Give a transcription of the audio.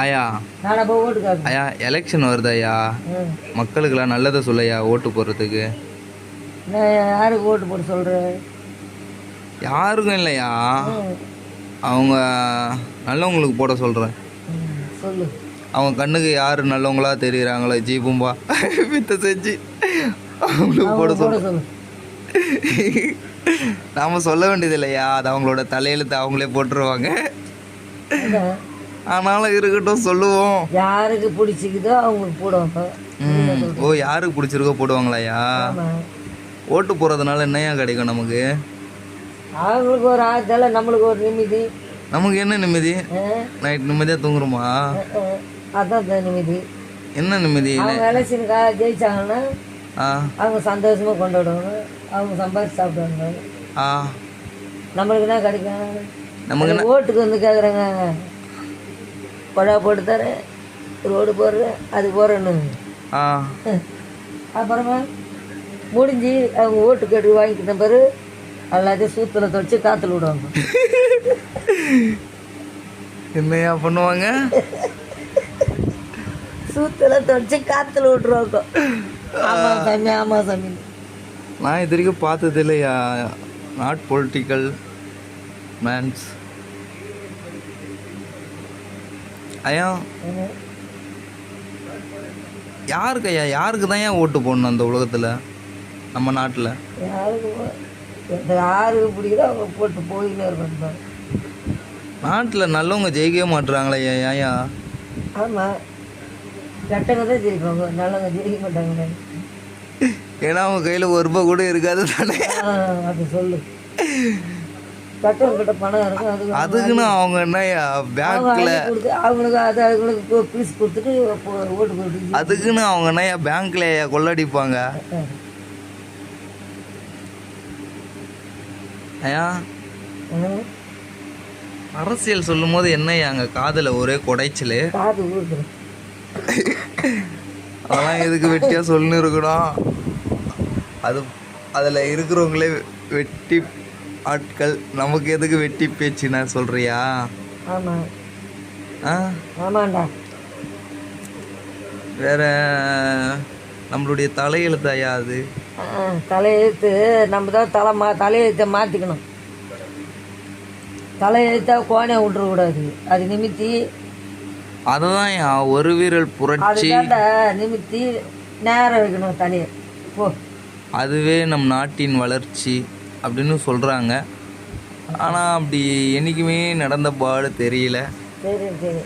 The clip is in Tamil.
ஐயா நானா போய் ஓட்டு கேட்கணும். ஐயா எலெக்ஷன் வருது ஐயா, மக்களுக்கெல்லாம் நல்லதை சொல்லையா ஓட்டு போடுறதுக்கு. நான் யாருக்கு ஓட்டு போட சொல்கிறேன்? யாருக்கும் இல்லையா, அவங்க நல்லவங்களுக்கு போட சொல்கிறேன். சொல்லு. அவங்க கண்ணுக்கு யார் நல்லவங்களா தெரியுறாங்களோ ஜீபும்பா வித்த செஞ்சு அவங்களுக்கு போட சொல்லு. நாம் சொல்ல வேண்டியது இல்லையா, அது அவங்களோட தலையெழுத்து, அவங்களே போட்டுருவாங்க. ஆனாலும் இருக்கட்டும் சொல்லுவோம். யாருக்கு பிடிச்சிக்குதோ அவங்களுக்கு போடுவாங்க. ஓ, யாருக்கு பிடிச்சிருக்கோ போடுவாங்களாயா? ஓட்டு போடுறதுனால என்னையா கிடைக்கும் நமக்கு? அவங்களுக்கு ஒரு ஆறுதல, நம்மளுக்கு ஒரு நிம்மதி. நமக்கு என்ன நிம்மதி? நைட் நிம்மதியாக தூங்குறோமா? அதான் நிம்மதி. என்ன நிம்மதி? அவங்க எலெக்ஷனுக்காக ஜெயிச்சாங்கன்னா அவங்க சந்தோஷமாக கொண்டாடுவாங்க, அவங்க சம்பாதிச்சு சாப்பிடுவாங்க. நம்மளுக்கு என்ன கிடைக்கும்? நமக்கு ஓட்டுக்கு வந்து கேட்குறாங்க, கொடா போட்டு தரேன், ரோடு போடுறேன், அது போடுறேன்னு. அப்புறமா முடிஞ்சு அவங்க ஓட்டு கேட்டு வாங்கிக்கிட்ட பிறகு எல்லாத்தையும் சூத்தில் தொடச்சி காற்றுல விடுவாங்க. என்னையா பண்ணுவாங்க? சூத்தில் தொடச்சி காற்றுல விட்டுருவாங்க. ஆமாம் சாமி, ஆமாம் சாமி. நான் இது வரைக்கும் பார்த்தது இல்லையா நாட் பொலிட்டிக்கல் மேன்ஸ். ஐயா யாருக்கு ஐயா, யாருக்கு தான் ஏன் ஓட்டு போடணும் அந்த உலகத்தில், நம்ம நாட்டில்? யாருக்கு பிடிக்குதோ அவங்க போட்டு போயின்னு இருக்கணும். நாட்டில் நல்லவங்க ஜெயிக்கவே மாட்டுறாங்களே ஐயா. ஆமாம், கெட்டவங்க தான் ஜெயிப்பாங்க, நல்லவங்க ஜெயிக்க மாட்டாங்க. ஏன்னா அவங்க கையில் ஒரு ரூபா கூட இருக்காது தானே. அது சொல்லு. கட்டவங்கிட்ட பணம் இருக்கும், அதுக்குன்னு அவங்க என்னையா பேங்க்கில் அவங்களுக்கு அது அவங்களுக்கு பீஸ் கொடுத்துட்டு ஓட்டு போட்டு, அதுக்குன்னு அவங்க என்னையா பேங்க்கில் கொள்ளடிப்பாங்க. ஐயா அரசியல் சொல்லும் போது என்னையா அங்கே காதில் ஒரே குடைச்சல். காது ஊருக்கு அதெல்லாம் எதுக்கு வெட்டியாக சொல்லுன்னு இருக்கணும்? அதில் இருக்கிறவங்களே வெட்டி ஆட்கள், நமக்கு எதுக்கு வெட்டி பேச்சுன்னா சொல்கிறியா? ஆமாம். ஆமாண்டா. வேற நம்மளுடைய தலையெழுத்து ஐயா அது. தலையெழுத்து நம்ம தான் தலையெழுத்தை மாற்றிக்கணும். தலையெழுத்தா கோணை விட்டுறக்கூடாது, அது நிமித்தி. அதுதான் ஒரு வீரல் புரட்சி நிமித்தி நேரம் வைக்கணும் தலையை. போ, அதுவே நம் நாட்டின் வளர்ச்சி அப்படின்னு சொல்கிறாங்க. ஆனால் அப்படி என்றைக்குமே நடந்த பாடு தெரியல. சரி சரி.